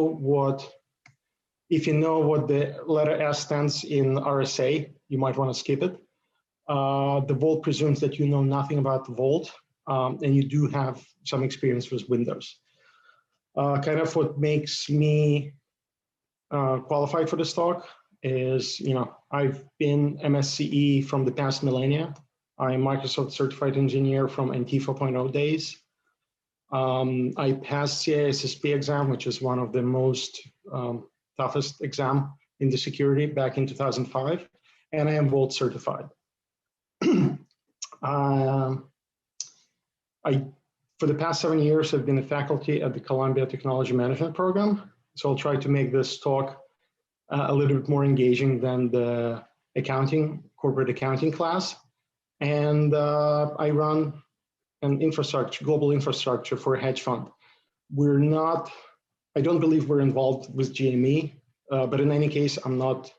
what, if you know what the letter S stands in RSA, you might want to skip it. The Vault presumes that you know nothing about the Vault, and you do have some experience with Windows. Kind of what makes me qualified for this talk is, I've been MSCE from the past millennia. I'm Microsoft certified engineer from NT 4.0 days. I passed CISSP exam, which is one of the most toughest exam in the security back in 2005, and I am Vault certified. For the past 7 years, I've been a faculty at the Columbia Technology Management Program. So I'll try to make this talk a little bit more engaging than the corporate accounting class. And I run an global infrastructure for a hedge fund. I don't believe we're involved with GME, but in any case, I'm not,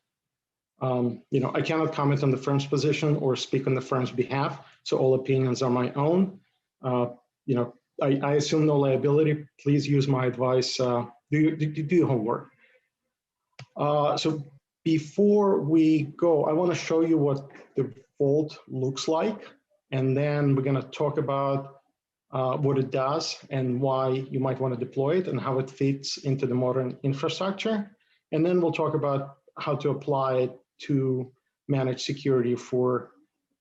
I cannot comment on the firm's position or speak on the firm's behalf. So all opinions are my own. I assume no liability. Please use my advice. Do your homework. So before we go, I want to show you what the Vault looks like, and then we're going to talk about what it does and why you might want to deploy it and how it fits into the modern infrastructure. And then we'll talk about how to apply it to manage security for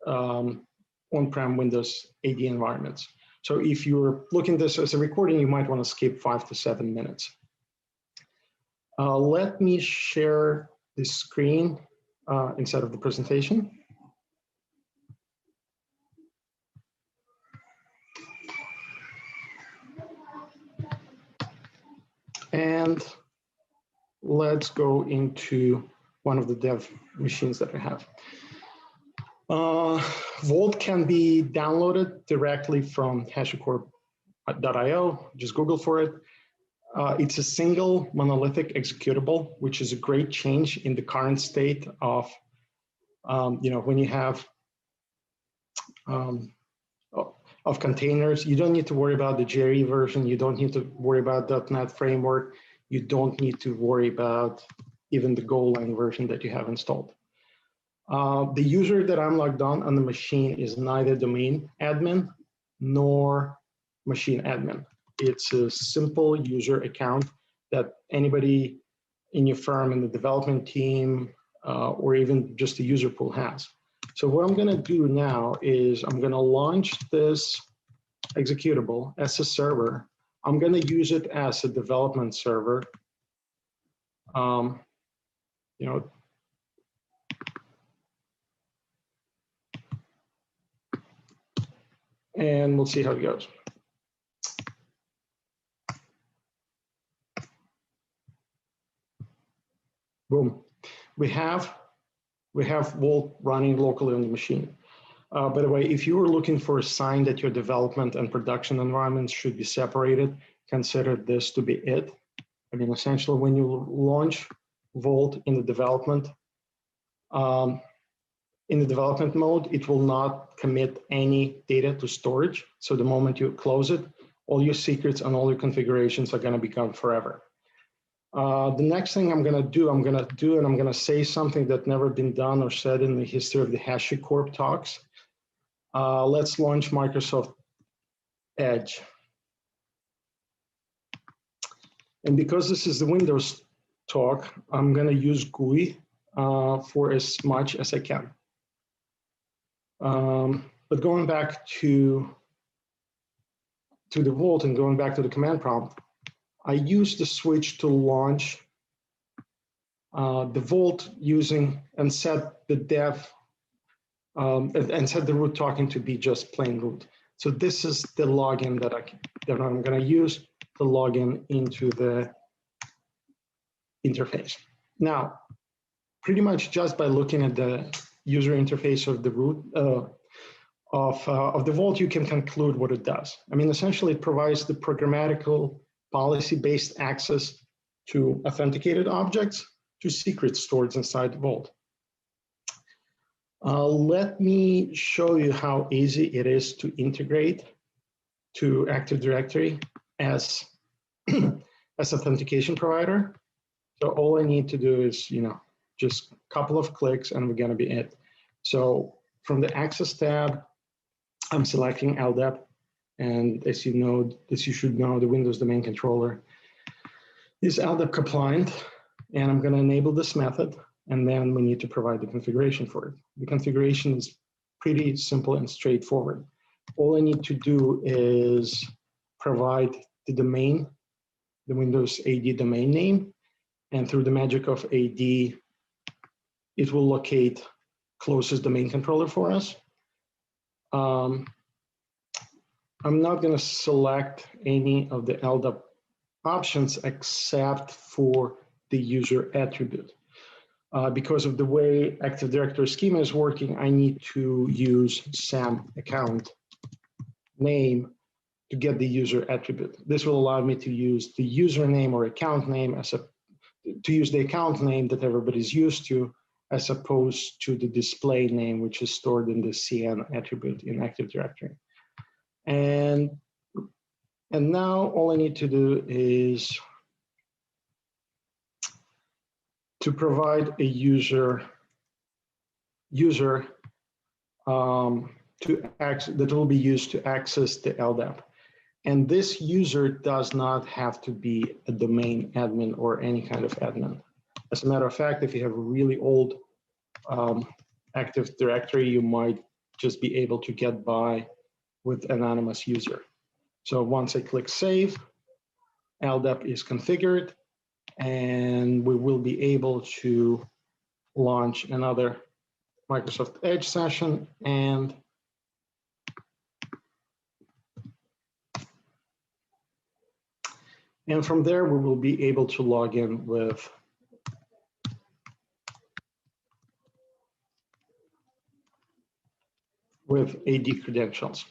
on-prem Windows AD environments. So if you're looking at this as a recording, you might want to skip 5 to 7 minutes. Let me share the screen instead of the presentation. And let's go into one of the dev machines that I have. Vault can be downloaded directly from HashiCorp.io. Just Google for it. It's a single monolithic executable, which is a great change in the current state of, when you have of containers. You don't need to worry about the JRE version. You don't need to worry about .NET framework. You don't need to worry about even the Golang version that you have installed. The user that I'm logged on the machine is neither domain admin nor machine admin. It's a simple user account that anybody in your firm, in the development team, or even just the user pool has. So what I'm going to do now is I'm going to launch this executable as a server. I'm going to use it as a development server. And we'll see how it goes. Boom. We have Vault running locally on the machine. By the way, if you were looking for a sign that your development and production environments should be separated, consider this to be it. I mean, essentially, when you launch Vault in the development mode, it will not commit any data to storage. So the moment you close it, all your secrets and all your configurations are going to be gone forever. The next thing I'm going to do, and I'm going to say something that's never been done or said in the history of the HashiCorp talks. Let's launch Microsoft Edge. And because this is the Windows talk, I'm going to use GUI for as much as I can. But going back to the Vault and going back to the command prompt, I used the switch to launch the Vault using and set the dev and set the root token to be just plain root. So this is the login that I'm going to use to log in into the interface. Now, pretty much just by looking at the user interface of the root of the Vault, you can conclude what it does. I mean, essentially, it provides the programmatical policy-based access to authenticated objects to secrets stored inside the Vault. Let me show you how easy it is to integrate to Active Directory as as authentication provider. So all I need to do is, just a couple of clicks and we're going to be it. So from the Access tab, I'm selecting LDAP. And as you should know, the Windows Domain Controller is LDAP compliant. And I'm going to enable this method. And then we need to provide the configuration for it. The configuration is pretty simple and straightforward. All I need to do is provide the domain, the Windows AD domain name. And through the magic of AD, it will locate closest domain controller for us. I'm not going to select any of the LDAP options except for the user attribute. Because of the way Active Directory schema is working, I need to use SAM account name to get the user attribute. This will allow me to use the username or account name to use the account name that everybody's used to, as opposed to the display name, which is stored in the CN attribute in Active Directory. And now all I need to do is to provide a user that will be used to access the LDAP. And this user does not have to be a domain admin or any kind of admin. As a matter of fact, if you have a really old Active Directory, you might just be able to get by with anonymous user. So once I click Save, LDAP is configured, and we will be able to launch another Microsoft Edge session and from there, we will be able to log in with AD credentials.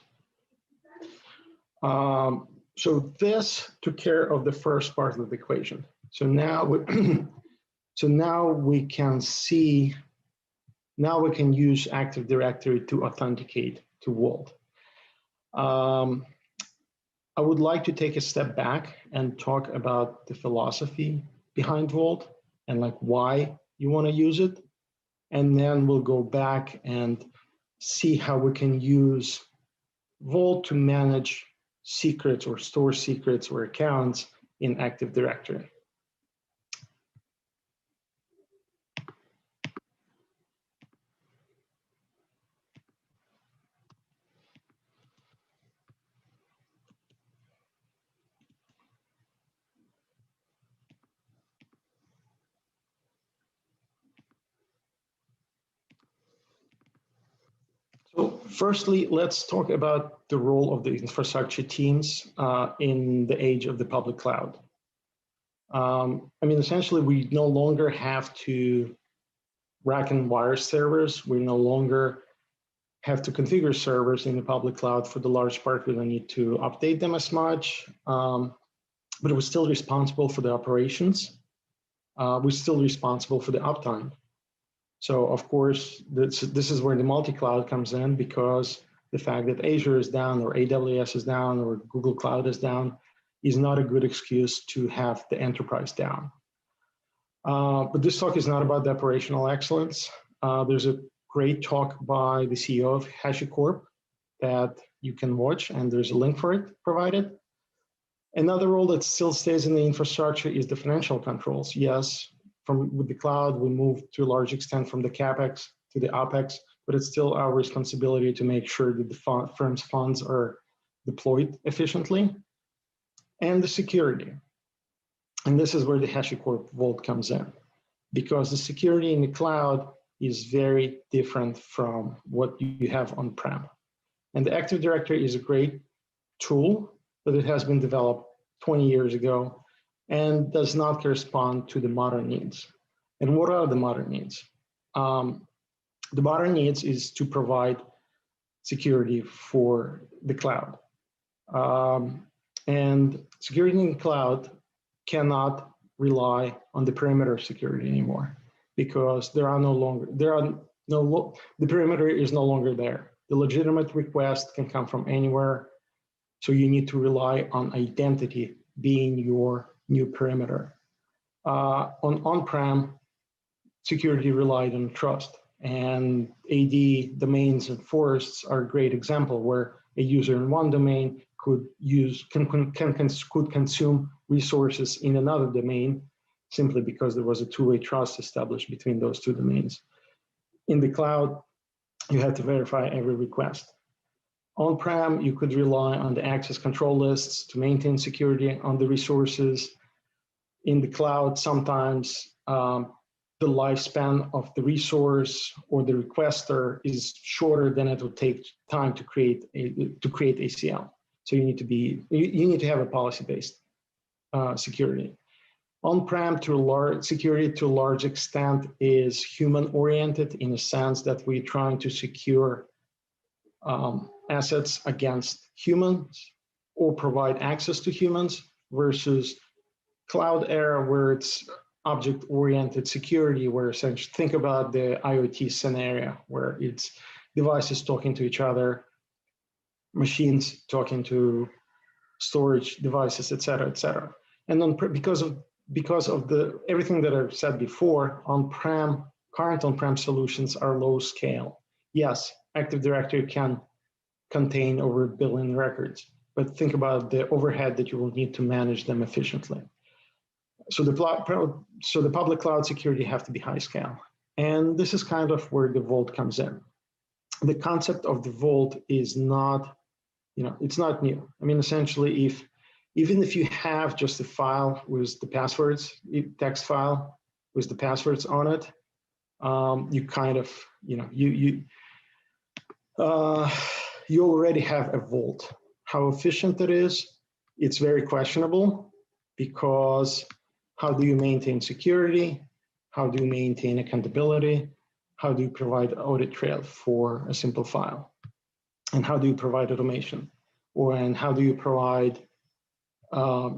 So this took care of the first part of the equation. So now we can see, now we can use Active Directory to authenticate to Vault. I would like to take a step back and talk about the philosophy behind Vault and like why you want to use it. And then we'll go back and see how we can use Vault to manage secrets or store secrets or accounts in Active Directory. So firstly, let's talk about the role of the infrastructure teams in the age of the public cloud. Essentially, we no longer have to rack and wire servers. We no longer have to configure servers in the public cloud. For the large part, we don't need to update them as much, but we're still responsible for the operations. We're still responsible for the uptime. So of course, this is where the multi-cloud comes in, because the fact that Azure is down or AWS is down or Google Cloud is down is not a good excuse to have the enterprise down. But this talk is not about the operational excellence. There's a great talk by the CEO of HashiCorp that you can watch, and there's a link for it provided. Another role that still stays in the infrastructure is the financial controls. Yes, with the cloud, we moved to a large extent from the CapEx to the OpEx, but it's still our responsibility to make sure that the firm's funds are deployed efficiently. And the security. And this is where the HashiCorp Vault comes in, because the security in the cloud is very different from what you have on-prem. And the Active Directory is a great tool, but it has been developed 20 years ago and does not correspond to the modern needs. And what are the modern needs? The modern needs is to provide security for the cloud. And security in the cloud cannot rely on the perimeter security anymore, because the perimeter is no longer there. The legitimate request can come from anywhere. So you need to rely on identity being your new perimeter. On-prem, security relied on trust, and AD domains and forests are a great example where a user in one domain could consume resources in another domain simply because there was a two-way trust established between those two domains. In the cloud, you had to verify every request. On-prem, you could rely on the access control lists to maintain security on the resources. In the cloud, sometimes the lifespan of the resource or the requester is shorter than it would take time to create ACL. So you need to have a policy-based security. On-prem security to a large extent is human-oriented in the sense that we're trying to secure assets against humans or provide access to humans, versus cloud era where it's object-oriented security, where essentially think about the IoT scenario where it's devices talking to each other, machines talking to storage devices, et cetera, et cetera. And then because of everything that I've said before, current on-prem solutions are low scale. Yes, Active Directory can contain over 1 billion records, but think about the overhead that you will need to manage them efficiently. So the public cloud security have to be high scale. And this is kind of where the vault comes in. The concept of the vault is not, it's not new. I mean, essentially, even if you have just a file with the passwords, text file with the passwords on it, you kind of, you already have a vault. How efficient it is, it's very questionable, because how do you maintain security? How do you maintain accountability? How do you provide audit trail for a simple file? And how do you provide automation? And how do you provide, not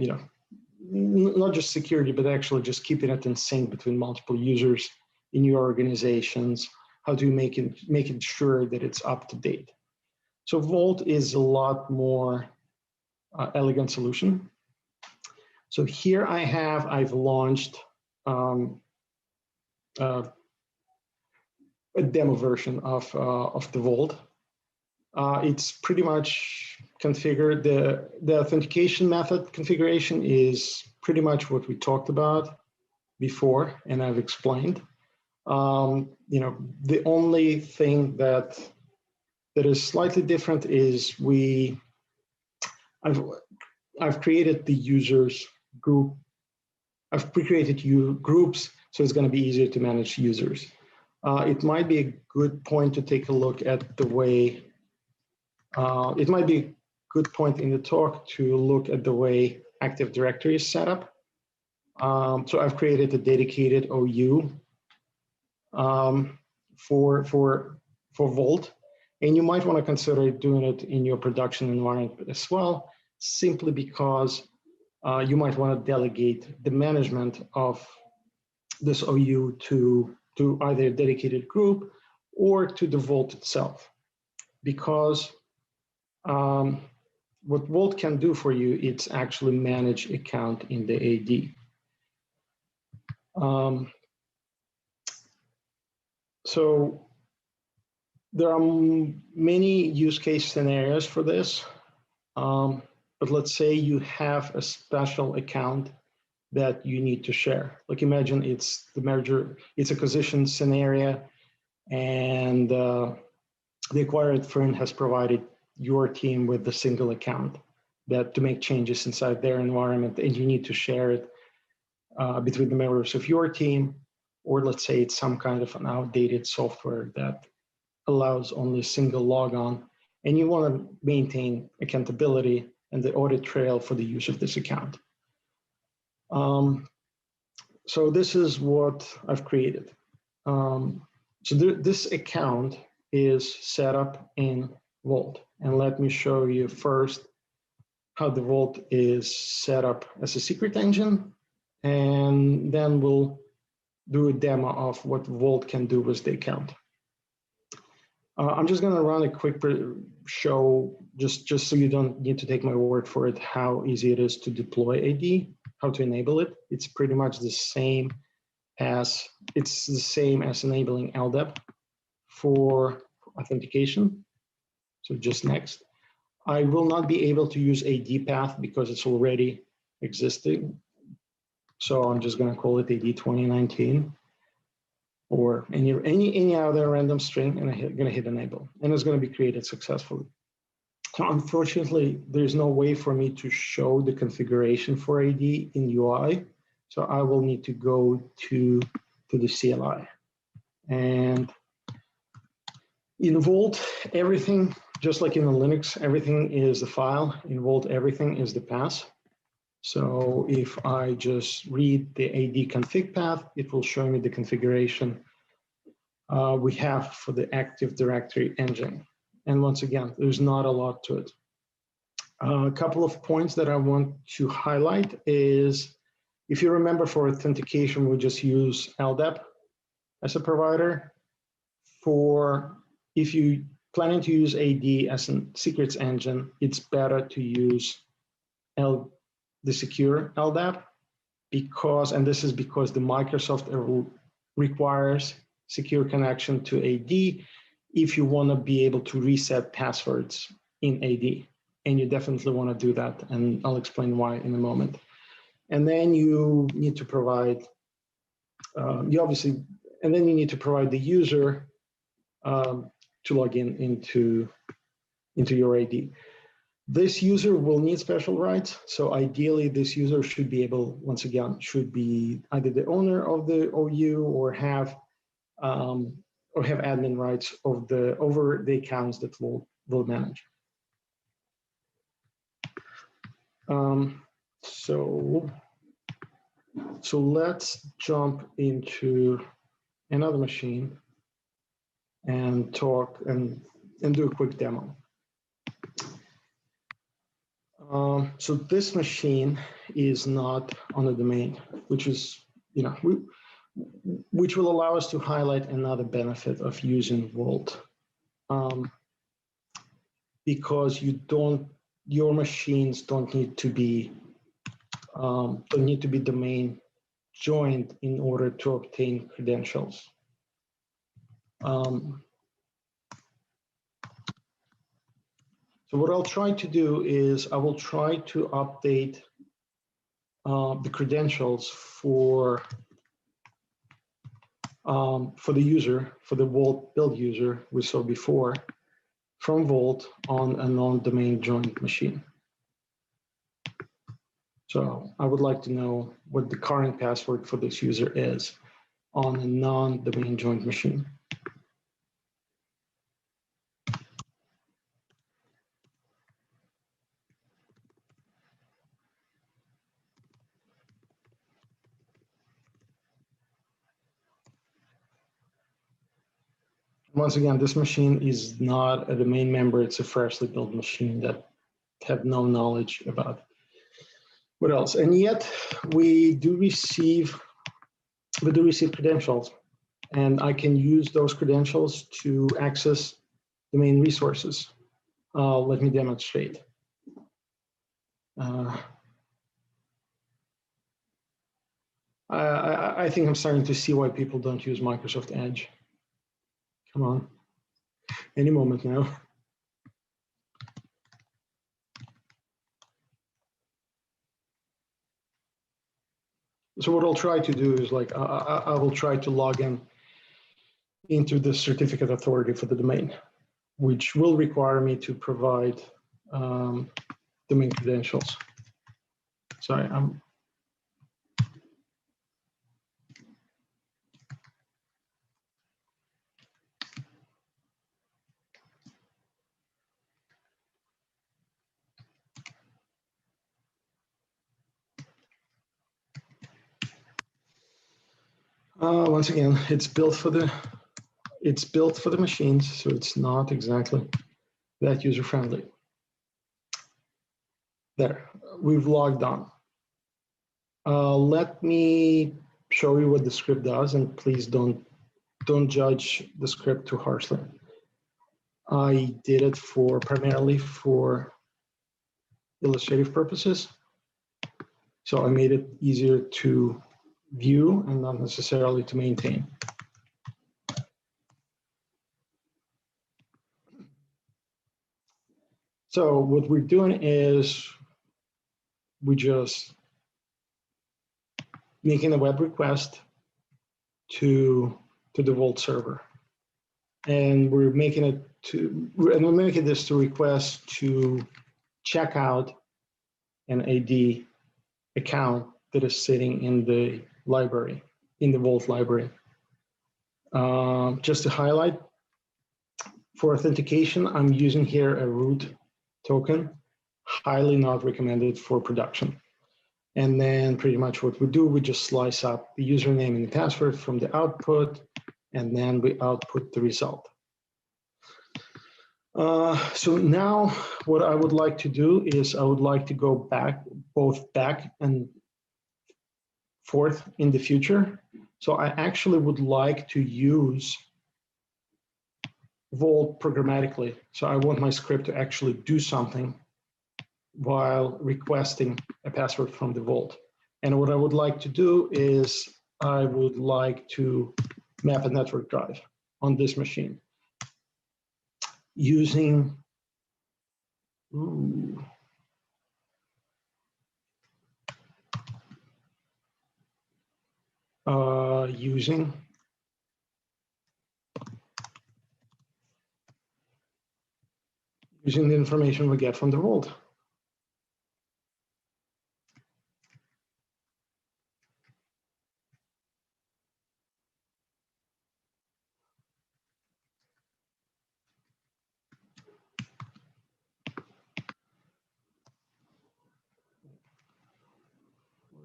just security, but actually just keeping it in sync between multiple users in your organizations? How do you make it sure that it's up to date? So Vault is a lot more elegant solution. So here I've launched a demo version of the Vault. It's pretty much configured. The authentication method configuration is pretty much what we talked about before, and I've explained. The only thing that is slightly different is I've created the users group. I've pre-created groups, so it's going to be easier to manage users. It might be a good point to take a look at the way. It might be a good point in the talk to look at the way Active Directory is set up. So I've created a dedicated OU for Vault, and you might want to consider doing it in your production environment as well, simply because you might want to delegate the management of this OU to either a dedicated group or to the Vault itself. Because what Vault can do for you, it's actually manage account in the AD. So there are many use case scenarios for this. But let's say you have a special account that you need to share. Like imagine it's the merger, it's acquisition scenario, and the acquired firm has provided your team with a single account to make changes inside their environment, and you need to share it between the members of your team, or let's say it's some kind of an outdated software that allows only a single logon, and you want to maintain accountability and the audit trail for the use of this account. So this is what I've created. This account is set up in Vault. And let me show you first how the Vault is set up as a secret engine. And then we'll do a demo of what Vault can do with the account. I'm just going to run a quick show, just so you don't need to take my word for it, how easy it is to deploy AD, how to enable it. It's pretty much the same as enabling LDAP for authentication. So just next. I will not be able to use AD path because it's already existing. So I'm just going to call it AD 2019 or any other random string, and I'm going to hit enable, and it's going to be created successfully. So unfortunately, there's no way for me to show the configuration for AD in UI. So I will need to go to the CLI. And in Vault, everything, just like in the Linux, everything is the file. In Vault, everything is the path. So if I just read the AD config path, it will show me the configuration we have for the Active Directory engine. And once again, there's not a lot to it. A couple of points that I want to highlight is, if you remember, for authentication, we just use LDAP as a provider. If you planning to use AD as a secrets engine, it's better to use the secure LDAP because the Microsoft requires secure connection to AD if you want to be able to reset passwords in AD. And you definitely want to do that, and I'll explain why in a moment. And then you need to provide, you need to provide the user to log into your AD. This user will need special rights. So ideally, this user should be able, once again, should be either the owner of the OU or have admin rights over the accounts that will manage. So let's jump into another machine and talk and do a quick demo. So this machine is not on the domain, which is, which will allow us to highlight another benefit of using Vault, because your machines don't need to be domain joined in order to obtain credentials. So what I'll try to do is I will try to update the credentials for the user, for the Vault build user we saw before, from Vault on a non-domain joined machine. So I would like to know what the current password for this user is on a non-domain joined machine. Once again, this machine is not a domain member. It's a freshly built machine that have no knowledge about what else. And yet we do receive credentials, and I can use those credentials to access domain resources. Let me demonstrate. I think I'm starting to see why people don't use Microsoft Edge. Come on, any moment now. So what I'll try to do is I will try to log into the certificate authority for the domain, which will require me to provide domain credentials. Sorry, once again, it's built for the machines, so it's not exactly that user friendly. There, we've logged on. Let me show you what the script does, and please don't judge the script too harshly. I did it primarily for illustrative purposes. So I made it easier to view and not necessarily to maintain. So what we're doing is we just making a web request to the Vault server. And we're making this to request to check out an AD account that is sitting in the library, in the Vault library. Just to highlight, for authentication, I'm using here a root token, highly not recommended for production. And then pretty much what we do, we just slice up the username and the password from the output, and then we output the result. So now what I would like to do is I would like to go both back and forth in the future. So I actually would like to use Vault programmatically. So I want my script to actually do something while requesting a password from the Vault. And what I would like to do is I would like to map a network drive on this machine using using the information we get from the Vault.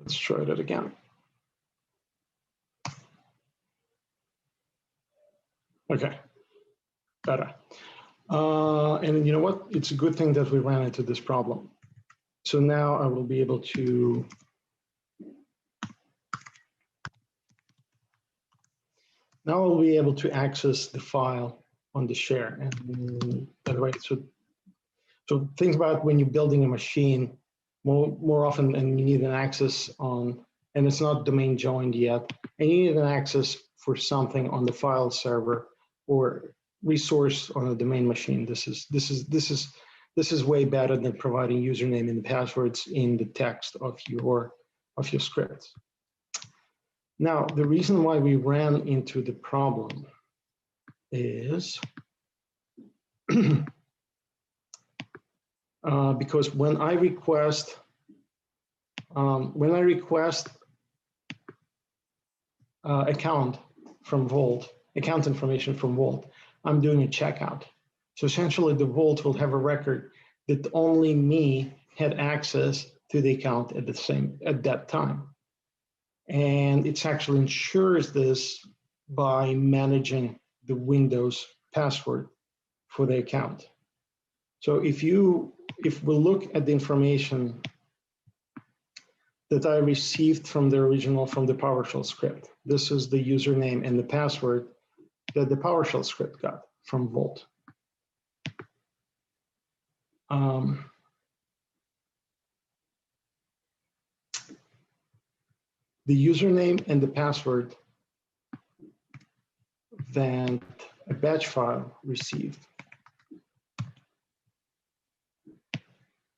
Let's try that again. Okay, better. And you know what? It's a good thing that we ran into this problem. So now I will be able to access the file on the share. And by the way, so think about when you're building a machine, more often, and you need an access on, and it's not domain joined yet, and you need an access for something on the file server or resource on a domain machine. This is way better than providing username and passwords in the text of your scripts. Now, the reason why we ran into the problem is because when I request account from Vault, account information from Vault, I'm doing a checkout. So essentially the Vault will have a record that only me had access to the account at that time. And it actually ensures this by managing the Windows password for the account. So if we look at the information that I received from the PowerShell script, this is the username and the password that the PowerShell script got from Vault. The username and the password that a batch file received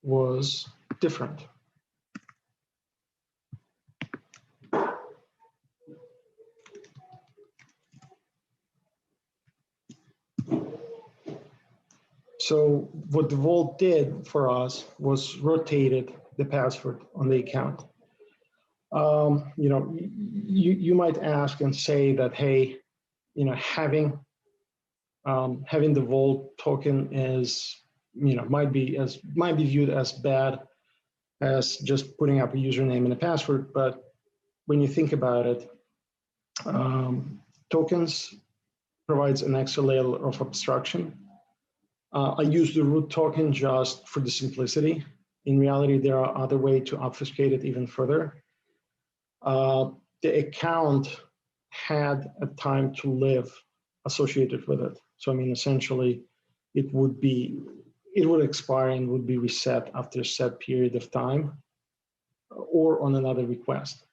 was different. So what the Vault did for us was rotated the password on the account. You know, you might ask and say that, hey, you know, having the Vault token is, you know, might be viewed as bad as just putting up a username and a password. But when you think about it, tokens provides an extra layer of abstraction. I use the root token just for the simplicity. In reality, there are other ways to obfuscate it even further. The account had a time to live associated with it. So I mean, essentially, it would expire and would be reset after a set period of time or on another request.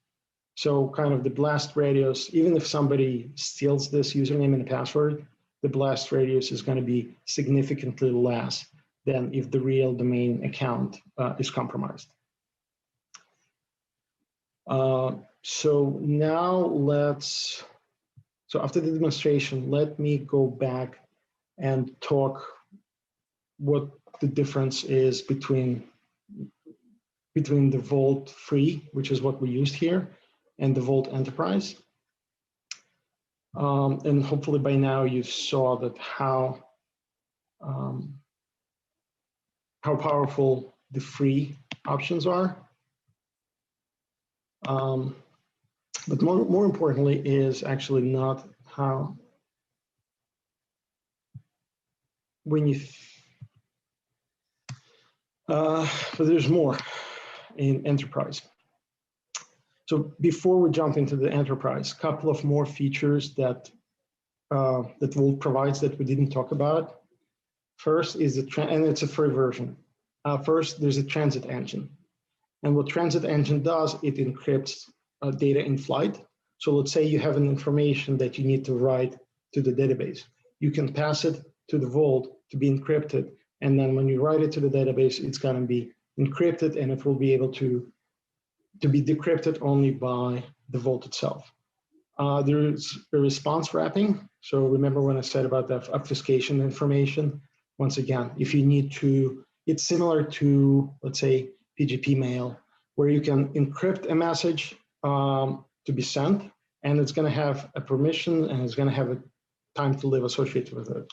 So kind of the blast radius, even if somebody steals this username and password, the blast radius is going to be significantly less than if the real domain account is compromised. So now so after the demonstration, let me go back and talk what the difference is between the Vault Free, which is what we used here, and the Vault Enterprise. And hopefully by now you saw that how powerful the free options are. But more importantly is actually not how, when you, but there's more in enterprise. So before we jump into the enterprise, a couple of more features that that Vault provides that we didn't talk about. First is and it's a free version. First, there's a transit engine. And what transit engine does, it encrypts data in flight. So let's say you have an information that you need to write to the database. You can pass it to the Vault to be encrypted. And then when you write it to the database, it's going to be encrypted and it will be able to be decrypted only by the Vault itself. There's a response wrapping. So remember when I said about the obfuscation information? Once again, if you need to, it's similar to, let's say, PGP mail, where you can encrypt a message to be sent, and it's going to have a permission and it's going to have a time to live associated with it.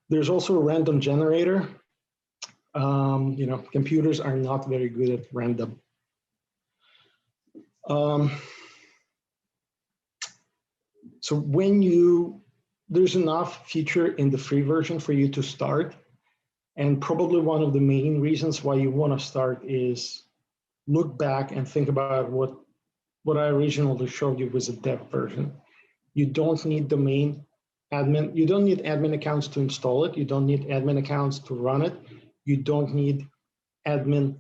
There's also a random generator. You know, computers are not very good at random. So when there's enough feature in the free version for you to start, and probably one of the main reasons why you want to start is look back and think about what I originally showed you was a dev version. You don't need domain admin. You don't need admin accounts to install it. You don't need admin accounts to run it. You don't need domain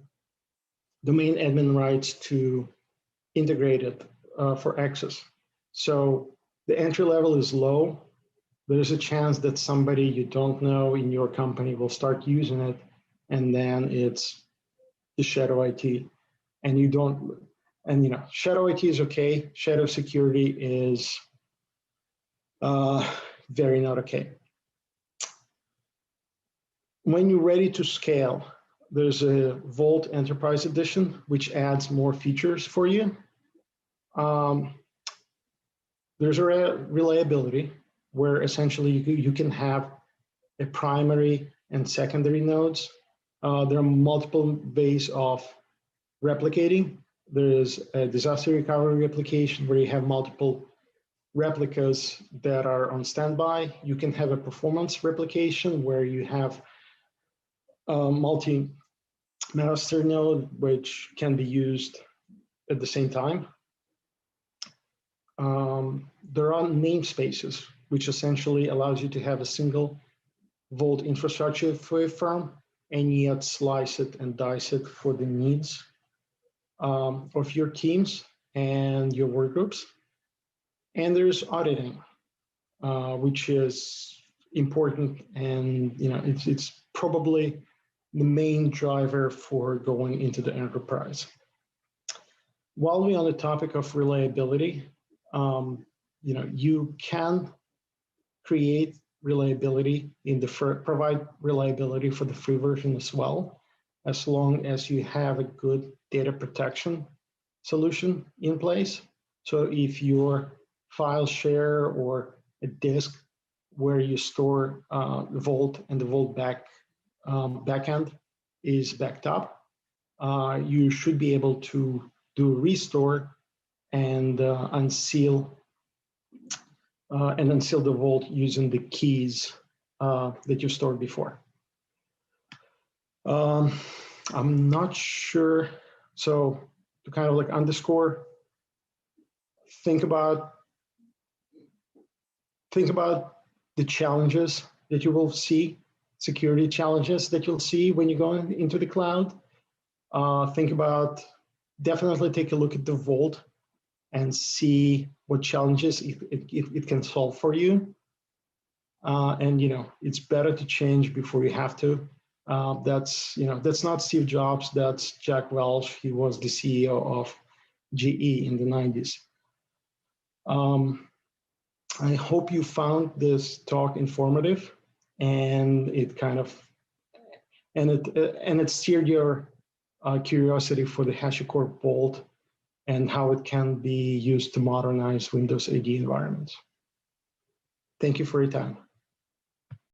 admin rights to integrate it for access. So the entry level is low. There's a chance that somebody you don't know in your company will start using it, and then it's the shadow IT. And you know, shadow IT is okay. Shadow security is very not okay. When you're ready to scale, there's a Vault Enterprise Edition, which adds more features for you. There's a reliability, where essentially you can have a primary and secondary nodes. There are multiple ways of replicating. There is a disaster recovery replication where you have multiple replicas that are on standby. You can have a performance replication where you have a multi-master node which can be used at the same time. There are namespaces, which essentially allows you to have a single Vault infrastructure for a firm and yet slice it and dice it for the needs of your teams and your work groups. And there's auditing, which is important, and you know it's probably the main driver for going into the enterprise. While we're on the topic of reliability, you know, you can create reliability provide reliability for the free version as well, as long as you have a good data protection solution in place. So if your file share or a disk where you store the Vault and the Vault backend is backed up, you should be able to do a restore and unseal the Vault using the keys that you stored before. I'm not sure. So to kind of like underscore, think about the challenges that you will see, security challenges that you'll see when you go into the cloud. Think about, definitely take a look at the Vault and see what challenges it can solve for you. And it's better to change before you have to. That's not Steve Jobs, that's Jack Welch. He was the CEO of GE in the 90s. I hope you found this talk informative, and it steered your curiosity for the HashiCorp Vault and how it can be used to modernize Windows AD environments. Thank you for your time.